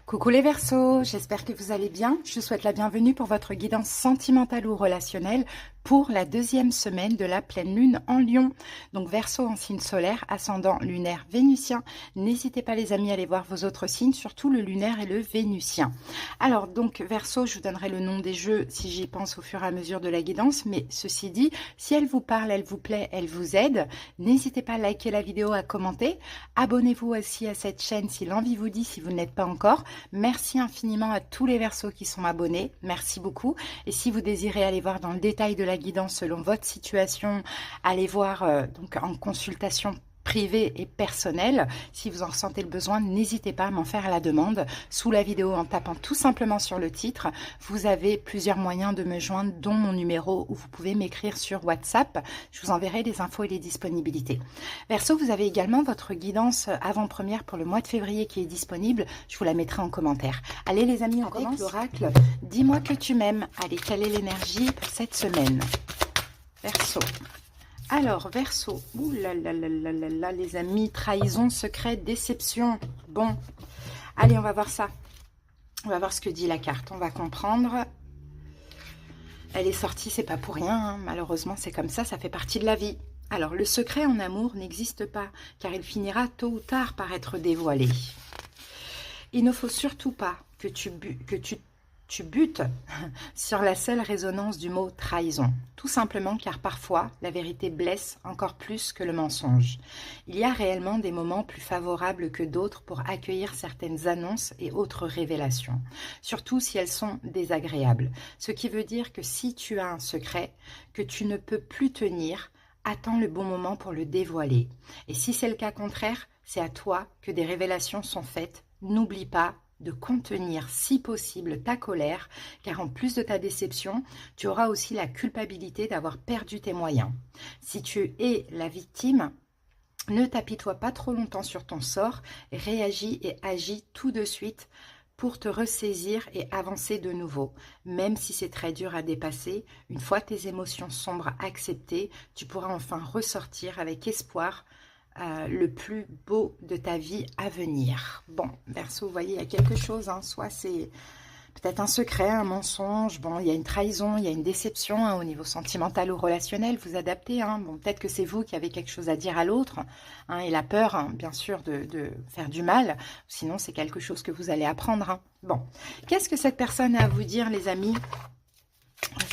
Coucou les Verseaux, j'espère que vous allez bien. Je vous souhaite la bienvenue pour votre guidance sentimentale ou relationnelle pour la deuxième semaine de la pleine lune en Lion. Donc Verseau en signe solaire, ascendant lunaire vénusien. N'hésitez pas les amis à aller voir vos autres signes, surtout le lunaire et le vénusien. Alors donc Verseau, je vous donnerai le nom des jeux si j'y pense au fur et à mesure de la guidance. Mais ceci dit, si elle vous parle, elle vous plaît, elle vous aide, n'hésitez pas à liker la vidéo, à commenter. Abonnez-vous aussi à cette chaîne si l'envie vous dit, si vous ne l'êtes pas encore. Merci infiniment à tous les Verseaux qui sont abonnés. Merci beaucoup. Et si vous désirez aller voir dans le détail de la guidance selon votre situation, allez voir donc en consultation privée et personnelle. Si vous en ressentez le besoin, n'hésitez pas à m'en faire la demande sous la vidéo en tapant tout simplement sur le titre. Vous avez plusieurs moyens de me joindre, dont mon numéro où vous pouvez m'écrire sur WhatsApp. Je vous enverrai les infos et les disponibilités. Verseau, vous avez également votre guidance avant-première pour le mois de février qui est disponible. Je vous la mettrai en commentaire. Allez les amis, on commence. L'oracle, dis-moi que tu m'aimes. Allez, quelle est l'énergie pour cette semaine? Verseau. Alors, Verseau, ouh là là là là là là, les amis, trahison, secret, déception. Bon, allez, on va voir ça. On va voir ce que dit la carte, on va comprendre. Elle est sortie, c'est pas pour rien, hein. Malheureusement, c'est comme ça fait partie de la vie. Alors, le secret en amour n'existe pas, car il finira tôt ou tard par être dévoilé. Il ne faut surtout pas que tu butes sur la seule résonance du mot trahison. Tout simplement car parfois, la vérité blesse encore plus que le mensonge. Il y a réellement des moments plus favorables que d'autres pour accueillir certaines annonces et autres révélations. Surtout si elles sont désagréables. Ce qui veut dire que si tu as un secret que tu ne peux plus tenir, attends le bon moment pour le dévoiler. Et si c'est le cas contraire, c'est à toi que des révélations sont faites. N'oublie pas de contenir si possible ta colère, car en plus de ta déception, tu auras aussi la culpabilité d'avoir perdu tes moyens. Si tu es la victime, ne t'apitoie pas trop longtemps sur ton sort, réagis et agis tout de suite pour te ressaisir et avancer de nouveau. Même si c'est très dur à dépasser, une fois tes émotions sombres acceptées, tu pourras enfin ressortir avec espoir le plus beau de ta vie à venir. Bon, Verseau, vous voyez, il y a quelque chose, hein, soit c'est peut-être un secret, un mensonge, bon, il y a une trahison, il y a une déception hein, au niveau sentimental ou relationnel, vous adaptez, hein, bon, peut-être que c'est vous qui avez quelque chose à dire à l'autre, hein, et la peur, hein, bien sûr, de faire du mal, sinon c'est quelque chose que vous allez apprendre. Hein. Bon, qu'est-ce que cette personne a à vous dire, les amis?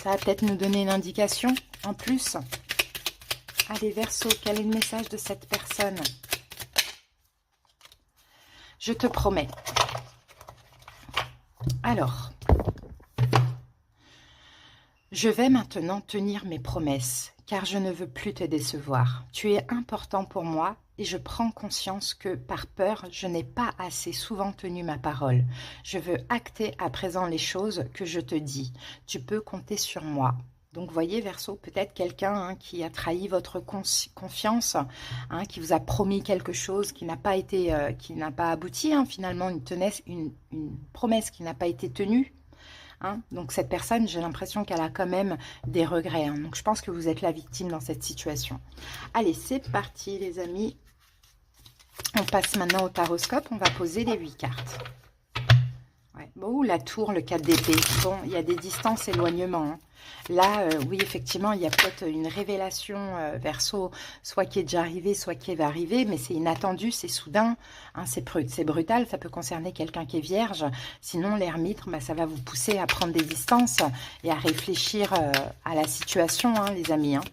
Ça va peut-être nous donner une indication en plus. Allez, Verseau, quel est le message de cette personne? Je te promets. Alors, je vais maintenant tenir mes promesses, car je ne veux plus te décevoir. Tu es important pour moi et je prends conscience que, par peur, je n'ai pas assez souvent tenu ma parole. Je veux acter à présent les choses que je te dis. Tu peux compter sur moi. Donc, voyez, Verseau, peut-être quelqu'un hein, qui a trahi votre confiance, hein, qui vous a promis quelque chose qui n'a pas été, qui n'a pas abouti, hein, finalement, une promesse qui n'a pas été tenue. Hein. Donc, cette personne, j'ai l'impression qu'elle a quand même des regrets. Hein. Donc, je pense que vous êtes la victime dans cette situation. Allez, c'est parti, les amis. On passe maintenant au taroscope. On va poser les 8 cartes. Ouais. Bon, la tour, le 4 d'épée. Bon, il y a des distances, éloignements. Hein. Là, oui, effectivement, il y a peut-être une révélation Verseau, soit qui est déjà arrivée, soit qui va arriver, mais c'est inattendu, c'est soudain, hein, c'est brutal, ça peut concerner quelqu'un qui est vierge. Sinon, l'ermite, bah, ça va vous pousser à prendre des distances et à réfléchir à la situation, hein, les amis. Hein.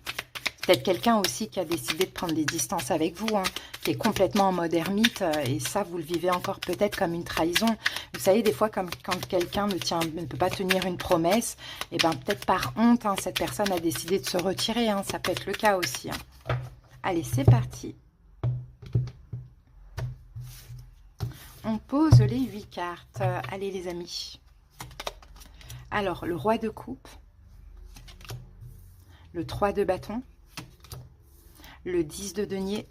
Peut-être quelqu'un aussi qui a décidé de prendre des distances avec vous, hein, qui est complètement en mode ermite, et ça, vous le vivez encore peut-être comme une trahison. Vous savez, des fois, comme quand quelqu'un ne peut pas tenir une promesse, et ben peut-être par honte, hein, cette personne a décidé de se retirer, hein, ça peut être le cas aussi. Hein. Allez, c'est parti. On pose les 8 cartes. Allez, les amis. Alors, le roi de coupe, le 3 de bâton, le 10 de denier,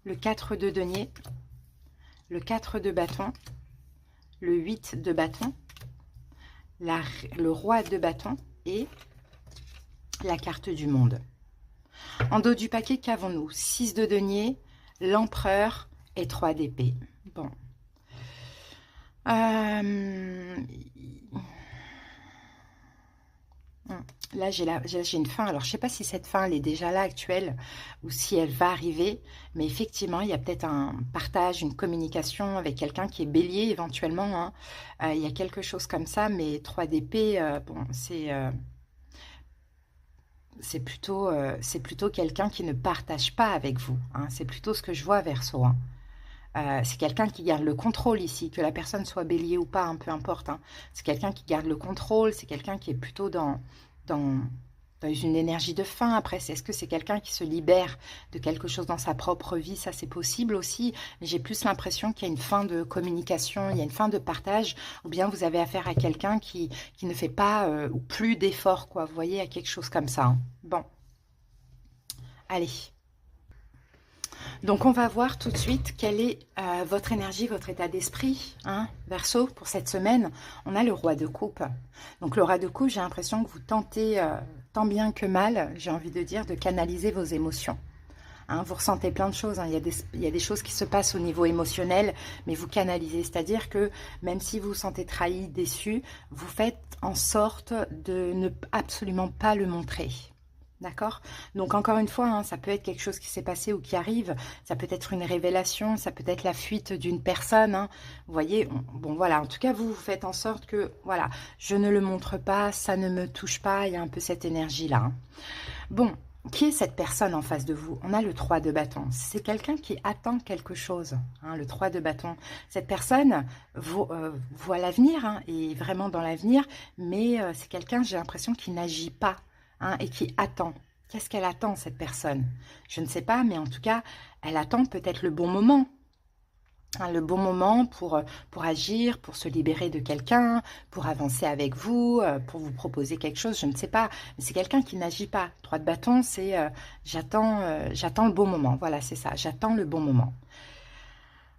le 4 de denier, le 4 de bâton, le 8 de bâton, le roi de bâton et la carte du monde. En dos du paquet, qu'avons-nous? 6 de denier, l'empereur et 3 d'épée. Bon. Euh, Là, j'ai une fin. Alors, je ne sais pas si cette fin, elle est déjà là, actuelle, ou si elle va arriver. Mais effectivement, il y a peut-être un partage, une communication avec quelqu'un qui est bélier, éventuellement, hein. Il y a quelque chose comme ça, mais 3 d'épée, bon, c'est plutôt quelqu'un qui ne partage pas avec vous, hein. C'est plutôt ce que je vois, Verseau, hein. C'est quelqu'un qui garde le contrôle ici, que la personne soit bélier ou pas, hein, peu importe, hein. C'est quelqu'un qui garde le contrôle, c'est quelqu'un qui est plutôt dans, dans une énergie de fin. Après, est-ce que c'est quelqu'un qui se libère de quelque chose dans sa propre vie? Ça, c'est possible aussi. Mais j'ai plus l'impression qu'il y a une fin de communication, il y a une fin de partage, ou bien vous avez affaire à quelqu'un qui ne fait pas ou plus d'efforts, quoi. Vous voyez, à quelque chose comme ça, hein. Bon, allez. Donc, on va voir tout de suite quelle est votre énergie, votre état d'esprit, hein, Verseau, pour cette semaine. On a le roi de coupe. Donc, le roi de coupe, j'ai l'impression que vous tentez, tant bien que mal, j'ai envie de dire, de canaliser vos émotions. Hein, vous ressentez plein de choses, hein. Il y a des choses qui se passent au niveau émotionnel, mais vous canalisez. C'est-à-dire que même si vous vous sentez trahi, déçu, vous faites en sorte de ne absolument pas le montrer. D'accord? Donc encore une fois, hein, ça peut être quelque chose qui s'est passé ou qui arrive, ça peut être une révélation, ça peut être la fuite d'une personne, hein. Vous voyez, bon voilà, en tout cas vous faites en sorte que, voilà, je ne le montre pas, ça ne me touche pas, il y a un peu cette énergie-là, hein. Bon, qui est cette personne en face de vous? On a le 3 de bâton, c'est quelqu'un qui attend quelque chose, hein, le 3 de bâton. Cette personne voit l'avenir, hein, et vraiment dans l'avenir, mais c'est quelqu'un, j'ai l'impression, qui n'agit pas, hein, et qui attend. Qu'est-ce qu'elle attend, cette personne? Je ne sais pas, mais en tout cas, elle attend peut-être le bon moment. Hein, le bon moment pour agir, pour se libérer de quelqu'un, pour avancer avec vous, pour vous proposer quelque chose, je ne sais pas. Mais c'est quelqu'un qui n'agit pas. 3 de bâton, c'est j'attends le bon moment. Voilà, c'est ça, j'attends le bon moment.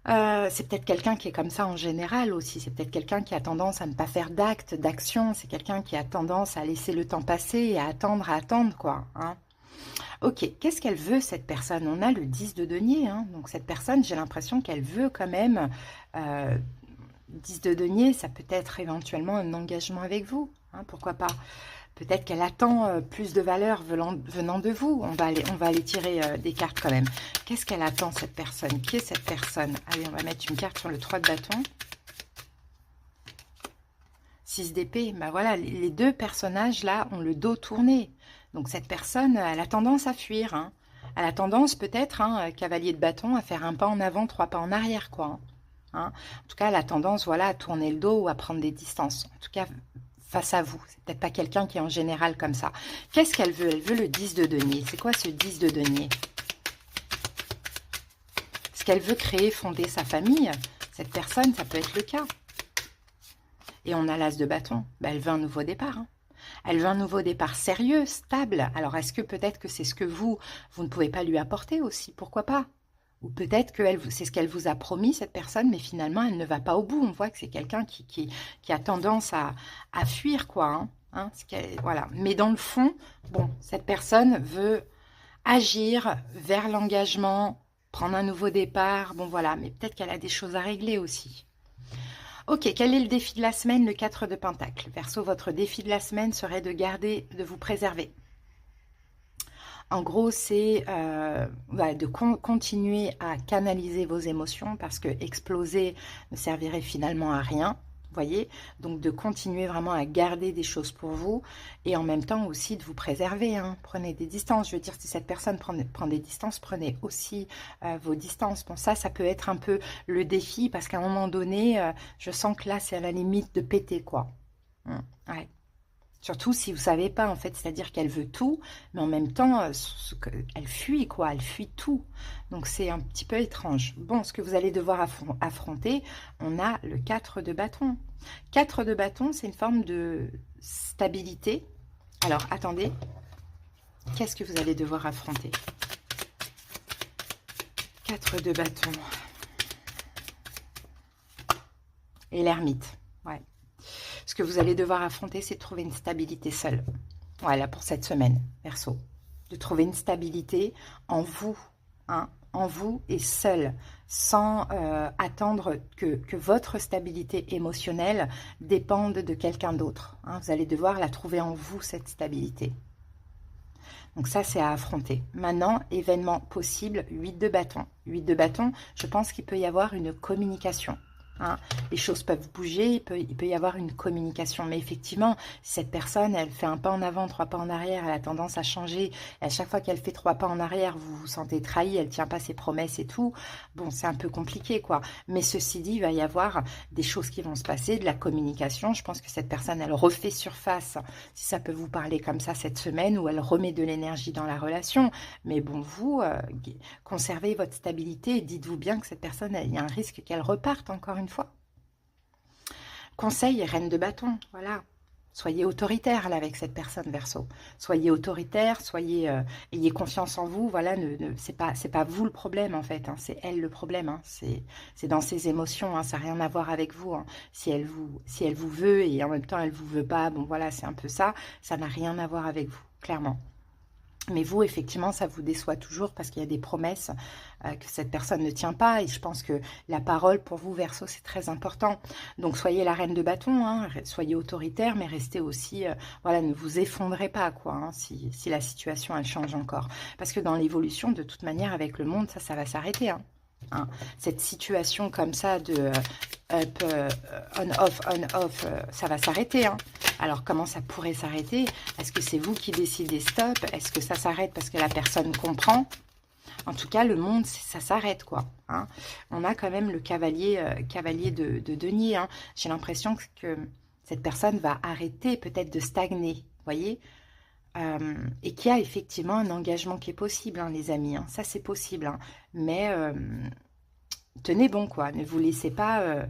C'est peut-être quelqu'un qui est comme ça en général aussi. C'est peut-être quelqu'un qui a tendance à ne pas faire d'actes, d'actions. C'est quelqu'un qui a tendance à laisser le temps passer et à attendre, quoi, hein. Ok, qu'est-ce qu'elle veut, cette personne? On a le 10 de denier, hein. Donc cette personne, j'ai l'impression qu'elle veut quand même... 10 de denier, ça peut être éventuellement un engagement avec vous, hein, pourquoi pas? Peut-être qu'elle attend plus de valeur venant de vous. On va aller tirer des cartes quand même. Qu'est-ce qu'elle attend, cette personne? Qui est cette personne? Allez, on va mettre une carte sur le 3 de bâton. 6 d'épée. Ben voilà, les deux personnages là ont le dos tourné. Donc cette personne, elle a tendance à fuir, hein. Elle a tendance peut-être, hein, cavalier de bâton, à faire un pas en avant, 3 pas en arrière, quoi, hein. En tout cas, elle a tendance, voilà, à tourner le dos ou à prendre des distances. En tout cas, face à vous. C'est peut-être pas quelqu'un qui est en général comme ça. Qu'est-ce qu'elle veut? Elle veut le 10 de denier. C'est quoi ce 10 de denier? Est-ce qu'elle veut créer, fonder sa famille? Cette personne, ça peut être le cas. Et on a l'as de bâton. Ben, elle veut un nouveau départ, hein. Elle veut un nouveau départ sérieux, stable. Alors, est-ce que peut-être que c'est ce que vous ne pouvez pas lui apporter aussi? Pourquoi pas? Ou peut-être que c'est ce qu'elle vous a promis, cette personne, mais finalement, elle ne va pas au bout. On voit que c'est quelqu'un qui a tendance à fuir, quoi, hein. Hein, voilà. Mais dans le fond, bon, cette personne veut agir vers l'engagement, prendre un nouveau départ. Bon, voilà. Mais peut-être qu'elle a des choses à régler aussi. Ok, quel est le défi de la semaine? Le 4 de Pentacle. Verseau, votre défi de la semaine serait de garder, de vous préserver. En gros, c'est voilà, de continuer à canaliser vos émotions parce que exploser ne servirait finalement à rien. Vous voyez, donc de continuer vraiment à garder des choses pour vous et en même temps aussi de vous préserver, hein. Prenez des distances. Je veux dire, si cette personne prend des distances, prenez aussi vos distances. Bon, ça peut être un peu le défi parce qu'à un moment donné, je sens que là, c'est à la limite de péter, quoi. Ouais. Surtout si vous ne savez pas, en fait, c'est-à-dire qu'elle veut tout, mais en même temps, elle fuit, quoi, elle fuit tout. Donc, c'est un petit peu étrange. Bon, ce que vous allez devoir affronter, on a le 4 de bâton. 4 de bâton, c'est une forme de stabilité. Alors, attendez, qu'est-ce que vous allez devoir affronter? 4 de bâton. Et l'ermite, ouais. Ce que vous allez devoir affronter, c'est de trouver une stabilité seule. Voilà, pour cette semaine, Verseau. De trouver une stabilité en vous, hein, en vous et seul, sans attendre que votre stabilité émotionnelle dépende de quelqu'un d'autre. Hein. Vous allez devoir la trouver en vous, cette stabilité. Donc ça, c'est à affronter. Maintenant, événement possible, 8 de bâton. 8 de bâton, je pense qu'il peut y avoir une communication. Hein. Les choses peuvent bouger, il peut y avoir une communication. Mais effectivement, si cette personne, elle fait un pas en avant, 3 pas en arrière, elle a tendance à changer. Et à chaque fois qu'elle fait 3 pas en arrière, vous vous sentez trahi, elle ne tient pas ses promesses et tout. Bon, c'est un peu compliqué, quoi. Mais ceci dit, il va y avoir des choses qui vont se passer, de la communication. Je pense que cette personne, elle refait surface, si ça peut vous parler comme ça cette semaine, où elle remet de l'énergie dans la relation. Mais bon, vous, conservez votre stabilité et dites-vous bien que cette personne, il y a un risque qu'elle reparte encore une fois. Conseil, reine de bâton, voilà. Soyez autoritaire là avec cette personne, Verseau. Soyez autoritaire, ayez confiance en vous. Voilà, c'est pas vous le problème en fait, hein, c'est elle le problème. Hein, c'est dans ses émotions, hein, ça n'a rien à voir avec vous. Hein. Si elle vous veut et en même temps elle vous veut pas, bon voilà, c'est un peu ça. Ça n'a rien à voir avec vous, clairement. Mais vous, effectivement, ça vous déçoit toujours parce qu'il y a des promesses que cette personne ne tient pas. Et je pense que la parole, pour vous, Verseau, c'est très important. Donc, soyez la reine de bâton, hein, soyez autoritaire, mais restez aussi... voilà, ne vous effondrez pas, quoi, hein, si la situation, elle change encore. Parce que dans l'évolution, de toute manière, avec le monde, ça va s'arrêter, hein. Hein, cette situation comme ça de on-off, ça va s'arrêter. Hein. Alors, comment ça pourrait s'arrêter? Est-ce que c'est vous qui décidez stop? Est-ce que ça s'arrête parce que la personne comprend? En tout cas, le monde, ça s'arrête, quoi. Hein. On a quand même le cavalier de denier. Hein. J'ai l'impression que cette personne va arrêter peut-être de stagner, vous voyez, et qu'il y a effectivement un engagement qui est possible, hein, les amis. Hein. Ça, c'est possible. Hein. Mais tenez bon, quoi. Ne vous laissez pas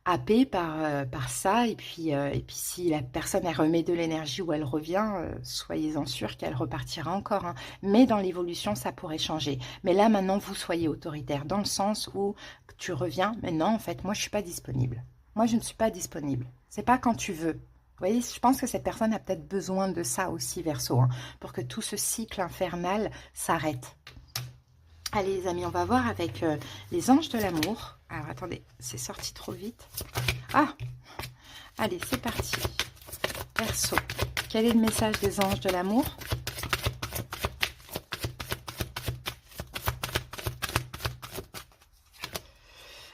happer par ça. Et puis si la personne, elle remet de l'énergie ou elle revient, soyez-en sûrs qu'elle repartira encore. Hein. Mais dans l'évolution, ça pourrait changer. Mais là, maintenant, vous soyez autoritaire. Dans le sens où tu reviens. Mais non, en fait, moi, je ne suis pas disponible. Moi, je ne suis pas disponible. C'est pas quand tu veux. Vous voyez, je pense que cette personne a peut-être besoin de ça aussi, Verseau, hein, pour que tout ce cycle infernal s'arrête. Allez, les amis, on va voir avec les anges de l'amour. Alors, attendez, c'est sorti trop vite. Ah! Allez, c'est parti. Verseau, quel est le message des anges de l'amour?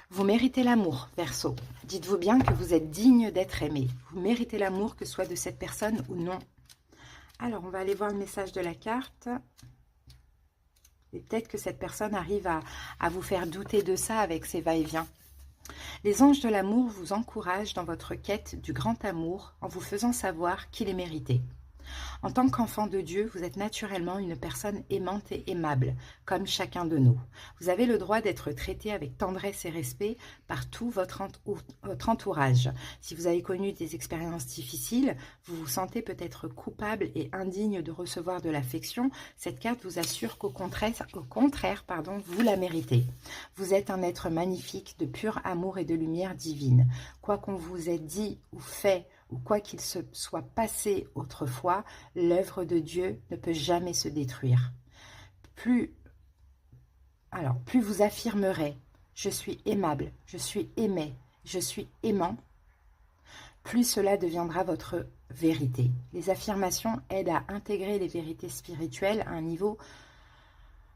Vous méritez l'amour, Verseau. Dites-vous bien que vous êtes digne d'être aimé. Vous méritez l'amour, que ce soit de cette personne ou non. Alors, on va aller voir le message de la carte. Et peut-être que cette personne arrive à vous faire douter de ça avec ses va-et-vient. Les anges de l'amour vous encouragent dans votre quête du grand amour en vous faisant savoir qu'il est mérité. En tant qu'enfant de Dieu, vous êtes naturellement une personne aimante et aimable, comme chacun de nous. Vous avez le droit d'être traité avec tendresse et respect par tout votre entourage. Si vous avez connu des expériences difficiles, vous vous sentez peut-être coupable et indigne de recevoir de l'affection. Cette carte vous assure qu'au contraire, vous la méritez. Vous êtes un être magnifique de pur amour et de lumière divine. Quoi qu'on vous ait dit ou fait, ou quoi qu'il se soit passé autrefois, l'œuvre de Dieu ne peut jamais se détruire. Plus vous affirmerez « je suis aimable, je suis aimé, je suis aimant », plus cela deviendra votre vérité. Les affirmations aident à intégrer les vérités spirituelles à un niveau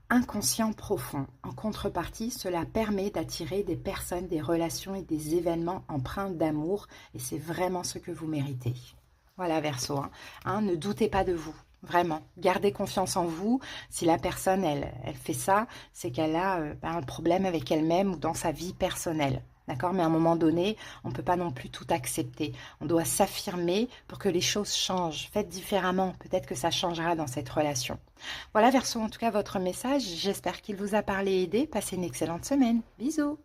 inconscient profond. En contrepartie, cela permet d'attirer des personnes, des relations et des événements empreints d'amour. Et c'est vraiment ce que vous méritez. Voilà, Verseau. Ne doutez pas de vous. Vraiment. Gardez confiance en vous. Si la personne, elle fait ça, c'est qu'elle a un problème avec elle-même ou dans sa vie personnelle. D'accord? Mais à un moment donné, on ne peut pas non plus tout accepter. On doit s'affirmer pour que les choses changent. Faites différemment. Peut-être que ça changera dans cette relation. Voilà, Verseau, en tout cas, votre message. J'espère qu'il vous a parlé et aidé. Passez une excellente semaine. Bisous!